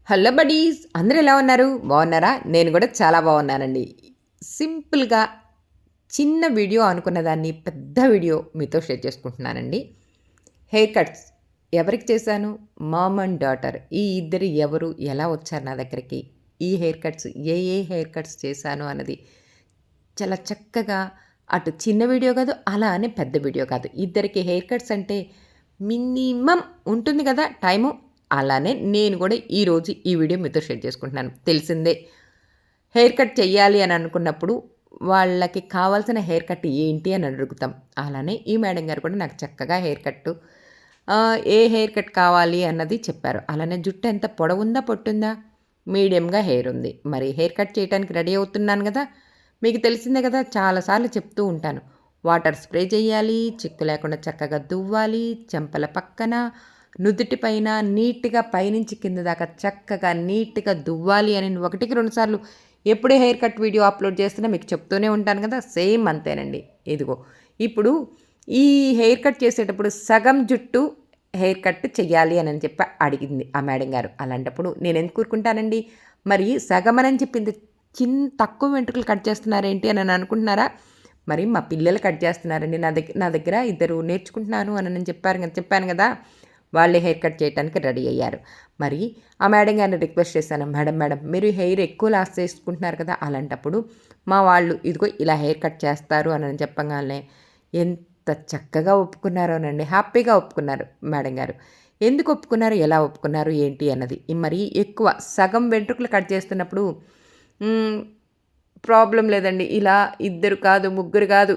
Hello buddies! అందరూ ఎలా ఉన్నారు? బాగున్నారా? నేను కూడా చాలా బాగున్నానండి. సింపుల్‌గా చిన్న వీడియో అనుకున్న దాన్ని పెద్ద వీడియో మీతో షేర్ చేసుకుంటున్నానండి. హెయిర్ కట్స్ ఎవరికి చేశాను? Mom and daughter. ఈ ఇద్దరు ఎవరు? ఎలా వచ్చారు నా దగ్గరికి? ఈ హెయిర్ కట్స్ ఏ హెయిర్ కట్స్ చేశాను అన్నది చాలా చక్కగా అటు చిన్న వీడియో కాదు, అలా అని పెద్ద వీడియో కాదు. ఇద్దరికి హెయిర్ కట్స్ అంటే మినిమమ్ ఉంటుంది కదా టైము. అలానే నేను కూడా ఈరోజు ఈ వీడియో మీతో షేర్ చేసుకుంటున్నాను. తెలిసిందే హెయిర్ కట్ చెయ్యాలి అని అనుకున్నప్పుడు వాళ్ళకి కావాల్సిన హెయిర్ కట్ ఏంటి అని అడుగుతాం. అలానే ఈ మేడం గారు కూడా నాకు చక్కగా హెయిర్ కట్టు ఏ హెయిర్ కట్ కావాలి అన్నది చెప్పారు. అలానే జుట్టు ఎంత పొడవుందా, పొట్టుందా? మీడియంగా హెయిర్ ఉంది. మరి హెయిర్ కట్ చేయడానికి రెడీ అవుతున్నాను గదా! మీకు తెలిసిందే కదా! చాలా సార్లు చెప్తూ ఉంటాను. వాటర్ స్ప్రే చేయాలి, చిక్కు లేకుండా చక్కగా దువ్వాలి, చెంపల పక్కన, నుదుటి పైన నీట్‌గా పైనుంచి కింద దాకా చక్కగా నీట్‌గా దువ్వాలి అని ఒకటికి 2 సార్లు ఎప్పుడే హెయిర్ కట్ వీడియో అప్లోడ్ చేస్తున్నా మీకు చెప్తూనే ఉంటాను కదా! సేమ్ అంతేనండి. ఇదిగో ఇప్పుడు ఈ హెయిర్ కట్ చేసేటప్పుడు సగం జుట్టు హెయిర్ కట్ చెయ్యాలి అని చెప్పి అడిగింది ఆ మేడం గారు. అలాంటప్పుడు నేనెందుకు ఊరుకుంటానండి? మరి సగమనని చెప్పింది తక్కువ వెంట్రుకలు కట్ చేస్తున్నారేంటి అని అనుకుంటున్నారా? మరి మా పిల్లలు కట్ చేస్తున్నారండి. నా దగ్గర ఇద్దరు నేర్చుకుంటున్నాను అని చెప్పాను గదా! వాళ్ళే హెయిర్ కట్ చేయటానికి రెడీ అయ్యారు. మరి ఆ మేడం గారిని రిక్వెస్ట్ చేశాను. మేడం మీరు హెయిర్ ఎక్కువ లాస్ చేసుకుంటున్నారు కదా! అలాంటప్పుడు మా వాళ్ళు ఇదిగో ఇలా హెయిర్ కట్ చేస్తారు అని చెప్పంగాల్నే ఎంత చక్కగా ఒప్పుకున్నారోనండి. హ్యాపీగా ఒప్పుకున్నారు మేడం గారు. ఎందుకు ఒప్పుకున్నారు? ఎలా ఒప్పుకున్నారు? ఏంటి అన్నది. మరి ఎక్కువ సగం వెంట్రుకలు కట్ చేస్తున్నప్పుడు హ్మ్. ప్రాబ్లమ్ లేదండి. ఇలా ఇద్దరు కాదు, ముగ్గురు కాదు.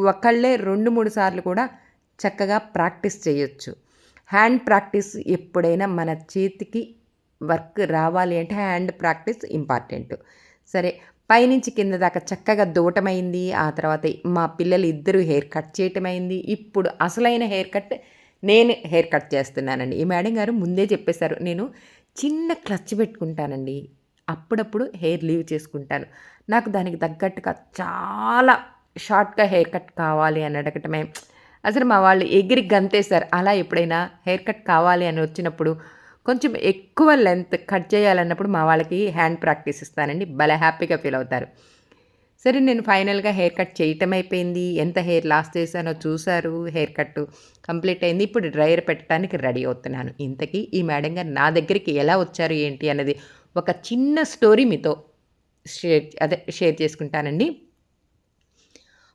ఒకళ్ళే 2, 3 సార్లు కూడా చక్కగా ప్రాక్టీస్ చేయొచ్చు. హ్యాండ్ ప్రాక్టీస్ ఎప్పుడైనా మన చేతికి వర్క్ రావాలి అంటే హ్యాండ్ ప్రాక్టీస్ ఇంపార్టెంట్. సరే పైనుంచి కింద దాకా చక్కగా దూవటమైంది. ఆ తర్వాత మా పిల్లలు ఇద్దరు హెయిర్ కట్ చేయటమైంది. ఇప్పుడు అసలైన హెయిర్ కట్ నేను హెయిర్ కట్ చేస్తున్నానండి. ఈ మేడం గారు ముందే చెప్పేశారు. నేను చిన్న క్లచ్ పెట్టుకుంటానండి. అప్పుడప్పుడు హెయిర్ లీవ్ చేసుకుంటాను. నాకు దానికి తగ్గట్టుగా చాలా షార్ట్‌గా హెయిర్ కట్ కావాలి అని అడగటమే అసలు మా వాళ్ళు ఎగిరి గంతేశారు. అలా ఎప్పుడైనా హెయిర్ కట్ కావాలి అని వచ్చినప్పుడు కొంచెం ఎక్కువ లెంత్ కట్ చేయాలన్నప్పుడు మా వాళ్ళకి హ్యాండ్ ప్రాక్టీస్ ఇస్తానండి. భలే హ్యాపీగా ఫీల్ అవుతారు. సరే నేను ఫైనల్‌గా హెయిర్ కట్ చేయటం అయిపోయింది. ఎంత హెయిర్ లాస్ చేశానో చూసారు. హెయిర్ కట్ కంప్లీట్ అయింది. ఇప్పుడు డ్రైయర్ పెట్టడానికి రెడీ అవుతున్నాను. ఇంతకీ ఈ మేడం గారు నా దగ్గరికి ఎలా వచ్చారు ఏంటి అన్నది ఒక చిన్న స్టోరీ మీతో షేర్ చేసుకుంటానండి.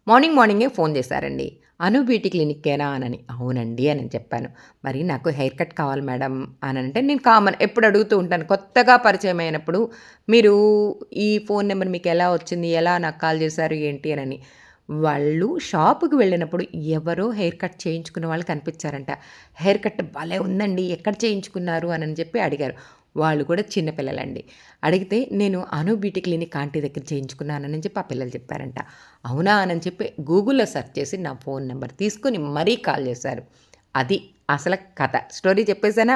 మార్నింగే ఫోన్ చేశారండి. "అను బ్యూటీ క్లినిక్కేనా" అనని. "అవునండి" అని చెప్పాను. "మరి నాకు హెయిర్ కట్ కావాలి మేడం" అనంటే నేను కామన్ ఎప్పుడు అడుగుతూ ఉంటాను. కొత్తగా పరిచయం అయినప్పుడు మీరు ఈ ఫోన్ నెంబర్ మీకెలా వచ్చింది? ఎలా నాకు కాల్ చేశారు? ఏంటి అనని. వాళ్ళు షాపుకి వెళ్ళినప్పుడు ఎవరో హెయిర్ కట్ చేయించుకున్న వాళ్ళు కనిపించారంట. హెయిర్ కట్ భలే ఉందండి. ఎక్కడ చేయించుకున్నారు? అనని చెప్పి అడిగారు. వాళ్ళు కూడా చిన్న పిల్లలండి. అడిగితే నేను అను బ్యూటీ క్లినిక్ ఆంటీ దగ్గర చేయించుకున్నానని చెప్పి ఆ పిల్లలు చెప్పారంట. అవునా అని చెప్పి గూగుల్‌లో సెర్చ్ చేసి నా ఫోన్ నంబర్ తీసుకొని మరీ కాల్ చేశారు. అది అసల కథ. స్టోరీ చెప్పేసానా?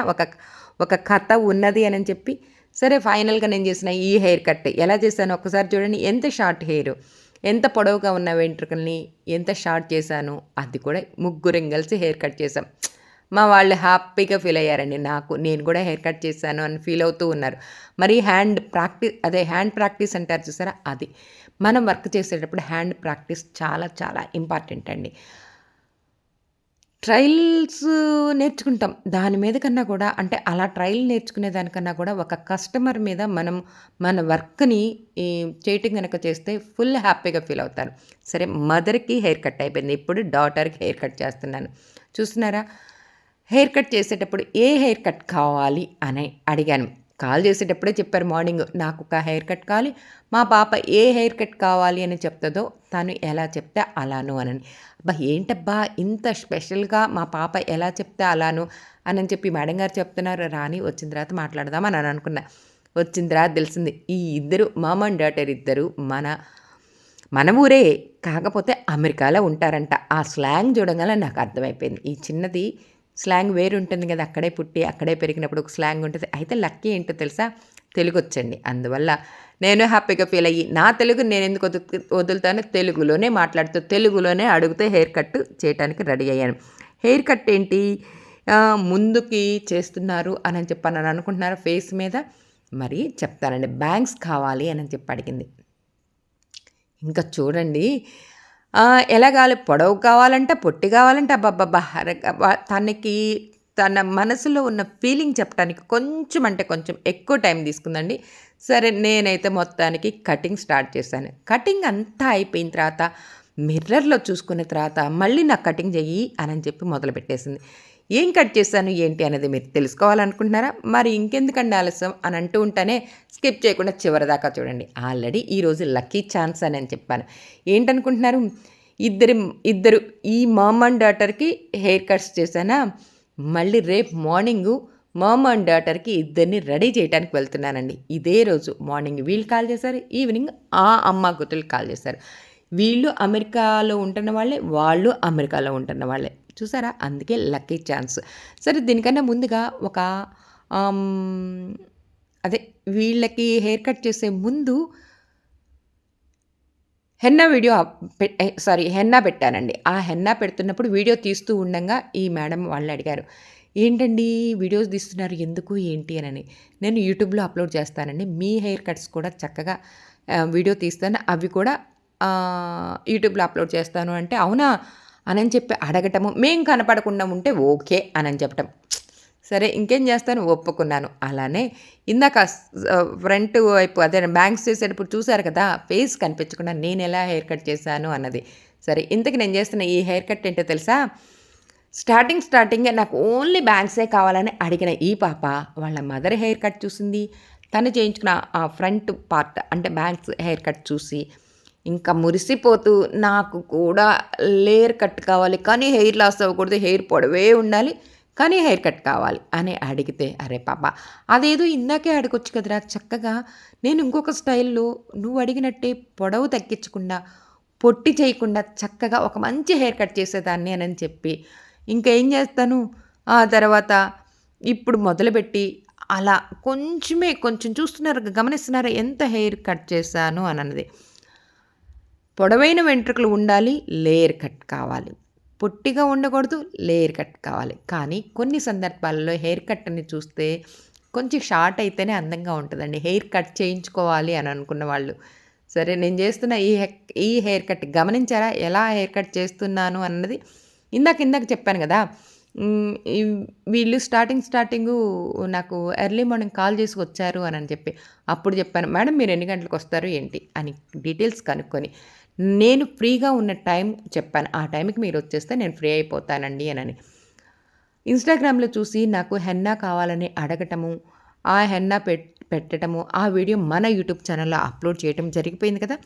ఒక కథ ఉన్నది అని చెప్పి సరే ఫైనల్‌గా నేను చేసిన ఈ హెయిర్ కట్ ఎలా చేశానో ఒక్కసారి చూడండి. ఎంత షార్ట్ హెయిర్, ఎంత పొడవుగా ఉన్న వెంట్రుకల్ని ఎంత షార్ట్ చేశానో అది కూడా ముగ్గురం కలిసి హెయిర్ కట్ చేశాం. మా వాళ్ళు హ్యాపీగా ఫీల్ అయ్యారండి. నేను కూడా హెయిర్ కట్ చేశాను అని ఫీల్ అవుతూ ఉన్నారు. మరి హ్యాండ్ ప్రాక్టీస్ అంటారు చూసారా? అది. మనం వర్క్ చేసేటప్పుడు హ్యాండ్ ప్రాక్టీస్ చాలా చాలా ఇంపార్టెంట్ అండి. ట్రయల్స్ నేర్చుకుంటాం. దాని మీద కన్నా కూడా అంటే అలా ట్రయల్ నేర్చుకునే దానికన్నా కూడా ఒక కస్టమర్ మీద మనం మన వర్క్‌ని చేయటం గనక చేస్తే ఫుల్ హ్యాపీగా ఫీల్ అవుతారు. సరే మదర్‌కి హెయిర్ కట్ అయిపోయింది. ఇప్పుడు డాటర్‌కి హెయిర్ కట్ చేస్తున్నాను. చూస్తున్నారా? హెయిర్ కట్ చేసేటప్పుడు ఏ హెయిర్ కట్ కావాలి అని అడిగాను. కాల్ చేసేటప్పుడే చెప్పారు మార్నింగ్. నాకొక హెయిర్ కట్ కావాలి. మా పాప ఏ హెయిర్ కట్ కావాలి అని చెప్తదో తను ఎలా చెప్తే అలాను అనని. అబ్బా! ఏంటబ్బా! ఇంత స్పెషల్‌గా మా పాప ఎలా చెప్తే అలాను అనని చెప్పి మేడం గారు చెప్తున్నారు. రాని వచ్చిన తర్వాత మాట్లాడదాం అని అనుకున్నా. వచ్చిన తర్వాత తెలిసింది. ఈ ఇద్దరు మామ్ అండ్ డాటర్ ఇద్దరు మన ఊరే. కాకపోతే అమెరికాలో ఉంటారంట. ఆ స్లాంగ్ చూడంగానే నాకు అర్థమైపోయింది. ఈ చిన్నది స్లాంగ్ వేరుంటుంది గదా! అక్కడే పుట్టి, అక్కడే పెరిగినప్పుడు ఒక స్లాంగ్ ఉంటది. అయితే లక్కీ ఏంటో తెలుసా? తెలుగొచ్చండి. అందువల్ల నేను హ్యాపీగా ఫీల్ అయ్యి, నా తెలుగు నేనెందుకు వదులుతాను? తెలుగులోనే మాట్లాడుతూ, తెలుగులోనే అడుగుతూ హెయిర్ కట్ చేయటానికి రెడీ అయ్యాను. హెయిర్ కట్ ఏంటి? ముందుకి చేస్తున్నారు అని చెప్పని అనుకుంటున్నారా ఫేస్ మీద? మరి చెప్తానండి. బ్యాంగ్స్ కావాలి అని చెప్పి అడిగింది. ఇంకా చూడండి ఎలా కావాలి, పొడవు కావాలంట, పొట్టి కావాలంట, అబ్బబ్బబ్బా! తనకి తన మనసులో ఉన్న ఫీలింగ్ చెప్పడానికి కొంచెం అంటే కొంచెం ఎక్కువ టైం తీసుకుందండి. సరే నేనైతే మొత్తానికి కటింగ్ స్టార్ట్ చేశాను. కటింగ్ అంతా అయిపోయిన తర్వాత మిర్రర్‌లో చూసుకున్న తర్వాత మళ్ళీ నాకు కటింగ్ చెయ్యి అని చెప్పి మొదలుపెట్టేసింది. ఏం కట్ చేశాను ఏంటి అనేది మీరు తెలుసుకోవాలనుకుంటున్నారా? మరి ఇంకెందుకండి ఆలస్యం అని అంటూ ఉంటేనే స్కిప్ చేయకుండా చివరిదాకా చూడండి. ఆల్రెడీ ఈరోజు లక్కీ ఛాన్స్ అని చెప్పాను. ఏంటనుకుంటున్నారు? ఇద్దరు ఈ మామ్ అండ్ డాటర్‌కి హెయిర్ కట్స్ చేశానా, మళ్ళీ రేపు మార్నింగు మామ్ అండ్ డాటర్‌కి ఇద్దరిని రెడీ చేయడానికి వెళ్తున్నానండి. ఇదే రోజు మార్నింగ్ వీళ్ళు కాల్ చేశారు, ఈవినింగ్ ఆ అమ్మ కూతురు కాల్ చేశారు. వీళ్ళు అమెరికాలో ఉంటున్న వాళ్ళే, వాళ్ళు అమెరికాలో ఉంటున్న వాళ్ళే. చూసారా? అందుకే లక్కీ ఛాన్స్. సరే దీనికన్నా ముందుగా ఒక అదే వీళ్ళకి హెయిర్ కట్ చేసే ముందు హెన్నా వీడియో హెన్నా పెట్టానండి. ఆ హెన్నా పెడుతున్నప్పుడు వీడియో తీస్తూ ఉండంగా ఈ మేడం వాళ్ళు అడిగారు, "ఏంటండి వీడియోస్ తీస్తున్నారు ఎందుకు ఏంటి?" అనని. నేను యూట్యూబ్‌లో అప్లోడ్ చేస్తానండి. మీ హెయిర్ కట్స్ కూడా చక్కగా వీడియో తీస్తాను. అవి కూడా యూట్యూబ్‌లో అప్లోడ్ చేస్తాను అంటే, "అవునా?" అనని చెప్పి అడగటము, మేం కనపడకుండా ఉంటే ఓకే అనని చెప్పటం. సరే ఇంకేం చేస్తాను, ఒప్పుకున్నాను. అలానే ఇందాక ఫ్రంట్ వైపు అదే బ్యాంగ్స్ చేసేటప్పుడు చూసారు కదా! ఫేస్ కనిపించకుండా నేనెలా హెయిర్ కట్ చేశాను అన్నది. సరే ఇంతకి నేను చేస్తున్న ఈ హెయిర్ కట్ ఏంటో తెలుసా? స్టార్టింగే నాకు ఓన్లీ బ్యాంగ్సే కావాలని అడిగిన ఈ పాప వాళ్ళ మదర్ హెయిర్ కట్ చూసింది. తను చేయించుకున్న ఆ ఫ్రంట్ పార్ట్ అంటే బ్యాంగ్స్ హెయిర్ కట్ చూసి ఇంకా మురిసిపోతూ నాకు కూడా లేయర్ కట్ కావాలి, కానీ హెయిర్ లాస్ అవ్వకూడదు, హెయిర్ పొడవే ఉండాలి, కానీ హెయిర్ కట్ కావాలి అని అడిగితే, అరే పాప అదేదో ఇందాకే అడగొచ్చు కదరా చక్కగా, నేను ఇంకొక స్టైల్‌లో నువ్వు అడిగినట్టే పొడవు తగ్గించకుండా, పొట్టి చేయకుండా చక్కగా ఒక మంచి హెయిర్ కట్ చేసేదాన్ని అని చెప్పి, ఇంకా ఏం చేస్తాను, ఆ తర్వాత ఇప్పుడు మొదలుపెట్టి అలా కొంచెం చూస్తున్నారా, గమనిస్తున్నారా ఎంత హెయిర్ కట్ చేశాను అనన్నది. పొడవైన వెంట్రుకలు ఉండాలి, లేయర్ కట్ కావాలి. పొట్టిగా ఉండకూడదు, లేయర్ కట్ కావాలి. కానీ కొన్ని సందర్భాల్లో హెయిర్ కట్‌ని చూస్తే కొంచెం షార్ట్ అయితేనే అందంగా ఉంటదండి. హెయిర్ కట్ చేయించుకోవాలి అని అనుకున్న వాళ్ళు. సరే నేను చేస్తున్న ఈ హెయిర్ కట్ గమనించారా? ఎలా హెయిర్ కట్ చేస్తున్నాను అన్నది. ఇందాక చెప్పాను గదా! ఈ వీళ్ళు స్టార్టింగు నాకు ఎర్లీ మార్నింగ్ కాల్ చేసి వచ్చారు అని చెప్పి. అప్పుడు చెప్పాను, "మేడం మీరు ఎన్ని గంటలకొస్తారు ఏంటి?" అని డీటెయిల్స్ కనుక్కొని. నేను ఫ్రీగా ఉన్న టైం చెప్పాను. ఆ టైంకి మీరొచ్చేస్తే నేను ఫ్రీ అయిపోతానండి అనని. ఇన్‌స్టాగ్రామ్‌లో చూసి నాకు హెన్నా కావాలని అడగటము, ఆ హెన్నా పెట్టటము, ఆ వీడియో మన యూట్యూబ్ ఛానల్‌లో అప్లోడ్ చేయటం జరిగిపోయింది కదా!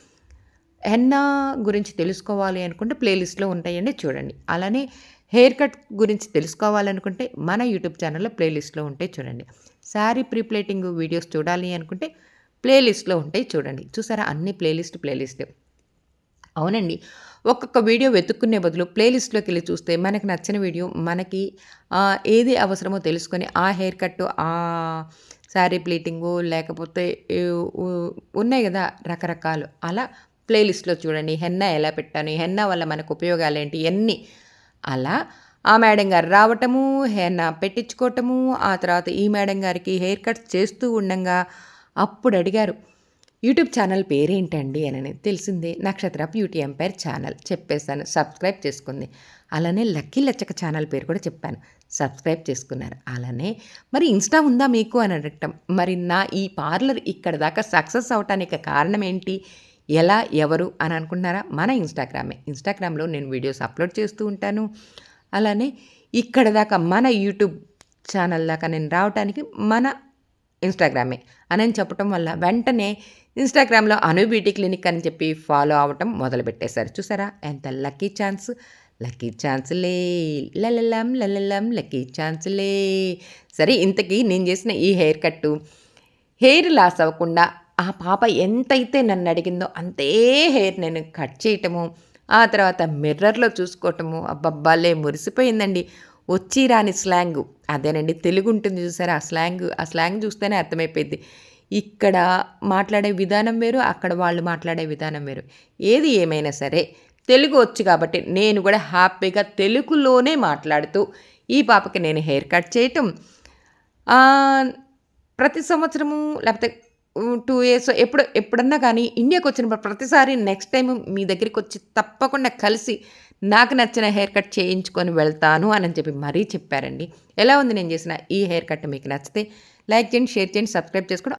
హెన్నా గురించి తెలుసుకోవాలి అనుకుంటే ప్లేలిస్ట్‌లో ఉంటాయండి చూడండి. అలానే హెయిర్ కట్ గురించి తెలుసుకోవాలనుకుంటే మన యూట్యూబ్ ఛానల్‌లో ప్లేలిస్ట్‌లో ఉంటాయి చూడండి. శారీ ప్రీ ప్లేటింగ్ వీడియోస్ చూడాలి అనుకుంటే ప్లేలిస్ట్‌లో ఉంటాయి చూడండి. చూసారా అన్ని ప్లేలిస్ట్. అవునండి. ఒక్కొక్క వీడియో వెతుక్కునే బదులు ప్లేలిస్ట్‌లోకెళ్ళి చూస్తే మనకు నచ్చిన వీడియో మనకి ఏది అవసరమో తెలుసుకొని ఆ హెయిర్ కట్టు, శారీ ప్లీటింగు లేకపోతే ఈ ఉ ఉన్నాయి గదా! రకరకాలు. అలా ప్లేలిస్ట్‌లో చూడండి. హెన్నా ఎలా పెట్టాను, ఈ హెన్నా వల్ల మనకు ఉపయోగాలేంటి ఇయన్నీ. అలా ఆ మేడం గారు రావటము, హెన్నా పెట్టించుకోవటము, ఆ తర్వాత ఈ మేడం గారికి హెయిర్ కట్స్ చేస్తూ ఉండంగా అప్పుడడిగారు, యూట్యూబ్ ఛానల్ పేరేంటండి అనని. తెలిసిందే నక్షత్ర బ్యూటీ ఎంపైర్ ఛానల్. చెప్పేసాను. సబ్స్క్రైబ్ చేసుకుంది. అలానే లక్కీ లచ్చక ఛానల్ పేరు కూడా చెప్పాను. సబ్స్క్రైబ్ చేసుకున్నారు. అలానే మరి ఇన్‌స్టా ఉందా మీకు అని అడగటం. మరి నా ఈ పార్లర్ ఇక్కడి దాకా సక్సెస్ అవ్వటానికి కారణం ఏంటి? ఎలా? ఎవరు? అని అనుకుంటున్నారా? మన ఇన్‌స్టాగ్రామే. ఇన్‌స్టాగ్రామ్‌లో నేను వీడియోస్ అప్లోడ్ చేస్తూ ఉంటాను. అలానే ఇక్కడ దాకా మన యూట్యూబ్ ఛానల్ దాకా నేను రావటానికి మన ఇన్‌స్టాగ్రామే అనని చెప్పటం వల్ల వెంటనే ఇన్‌స్టాగ్రామ్‌లో అను బ్యూటీ క్లినిక్ అని చెప్పి ఫాలో అవ్వటం మొదలుపెట్టేశారు. చూసారా ఎంత లక్కీ ఛాన్స్. లక్కీ ఛాన్సులే లలలం లక్కీ ఛాన్సులే. సరే ఇంతకీ నేను చేసిన ఈ హెయిర్ కట్టు హెయిర్ లాస్ అవ్వకుండా ఆ పాప ఎంతైతే నన్నడిగిందో అంతే హెయిర్ నేను కట్ చేయటము, ఆ తర్వాత మిర్రర్‌లో చూసుకోవటము అబ్బబ్బలే మురిసిపోయిందండి. వచ్చి రాని స్లాంగు అదేనండి తెలుగుంటుంది చూసారా ఆ స్లాంగ్ చూస్తేనే అర్థమైపోయిద్ది. ఇక్కడ మాట్లాడే విధానం వేరు, అక్కడ వాళ్ళు మాట్లాడే విధానం వేరు. ఏది ఏమైనా సరే తెలుగు వచ్చు కాబట్టి నేను కూడా హ్యాపీగా తెలుగులోనే మాట్లాడుతూ ఈ పాపకి నేను హెయిర్ కట్ చేయటం, ప్రతి సంవత్సరము లేకపోతే 2 ఇయర్స్ ఎప్పుడన్నా కానీ ఇండియాకొచ్చినప్పుడు ప్రతిసారి నెక్స్ట్ టైమ్ మీ దగ్గరికొచ్చి తప్పకుండా కలిసి నాకు నచ్చిన హెయిర్ కట్ చేయించుకొని వెళ్తాను అని చెప్పి మరీ చెప్పారండి. ఎలా ఉంది నేను చేసిన ఈ హెయిర్ కట్ మీకు నచ్చితే లైక్ చేయండి, షేర్ చేయండి, సబ్స్క్రైబ్ చేసుకోవడం